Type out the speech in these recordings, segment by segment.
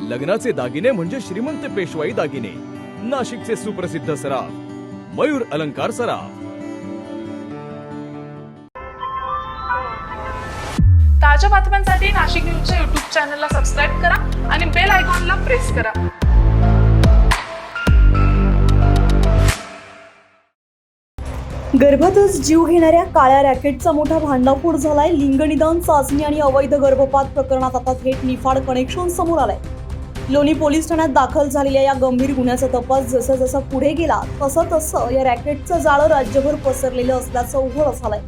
लग्नाचे दागिने म्हणजे श्रीमंत पेशवाई दागिने, नाशिकचे सुप्रसिद्ध सराफ मयूर अलंकार सराफ। ताज्या बातम्यांसाठी नाशिक न्यूजच्या YouTube चॅनलला सबस्क्राईब करा आणि बेल आयकॉनला प्रेस करा। गर्भातच जीव घेणाऱ्या काळ्या रॅकेटचा मोठा भांडाफोड झालाय। लिंगनिदान चाचणी आणि अवैध गर्भपात प्रकरणात आता थेट निफाड कनेक्शन समोर आलंय। लोणी पोलीस ठाण्यात दाखल झालेल्या या गंभीर गुन्ह्याचा तपास जसा पुढे गेला तसं या रॅकेटचं जाळं राज्यभर पसरलेलं असल्याचं उघड झालंय।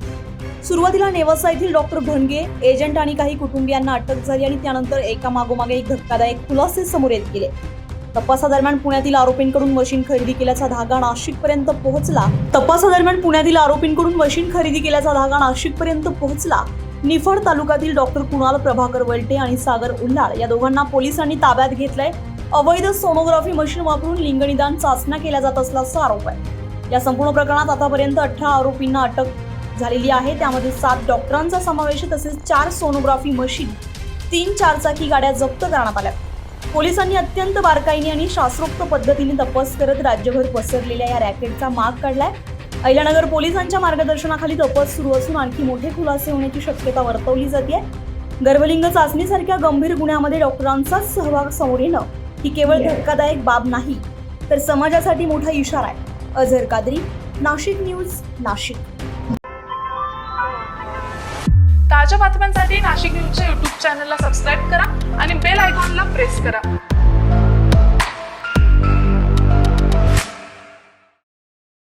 सुरुवातीला नेवासा येथील डॉक्टर भणगे, एजंट आणि काही कुटुंबियांना अटक झाली आणि त्यानंतर एका मागोमागे एक धक्कादायक खुलासे समोर येत गेले। तपासादरम्यान पुण्यातील आरोपींकडून मशीन खरेदी केल्याचा धागा नाशिकपर्यंत पोहोचला। निफाड तालुक्यातील डॉक्टर कुणाल प्रभाकर वलटे आणि सागर उल्हाळ या दोघांना पोलिसांनी ताब्यात घेतलंय। अवैध सोनोग्राफी मशीन वापरून लिंगनिदान चाचण्या केल्या जात असल्याचा आरोप आहे। या संपूर्ण प्रकरणात आतापर्यंत 18 आरोपींना अटक झालेली आहे। त्यामध्ये 7 डॉक्टरांचा समावेश तसेच 4 सोनोग्राफी मशीन, 3 चारचाकी गाड्या जप्त करण्यात आल्या। पोलिसांनी अत्यंत बारकाईने आणि शास्त्रोक्त पद्धतीने तपास करत राज्यभर पसरलेल्या या रॅकेटचा माग काढलाय। अहिल्यानगर पोलिसांच्या मार्गदर्शनाखाली तपास सुरू असून आणखी मोठे खुलासे होण्याची शक्यता वर्तवली जाते। गर्भलिंग चाचणीसारख्या गंभीर गुन्ह्यामध्ये डॉक्टरांचाच सहभाग समोर येणं ही केवळ धक्कादायक बाब नाही तर समाजासाठी मोठा इशारा आहे। अझर कादरी, नाशिक न्यूज, नाशिक। ताज्या बातम्यांसाठी नाशिक न्यूजच्या YouTube चॅनलला सबस्क्राईब करा आणि बेल आयकॉनला प्रेस करा।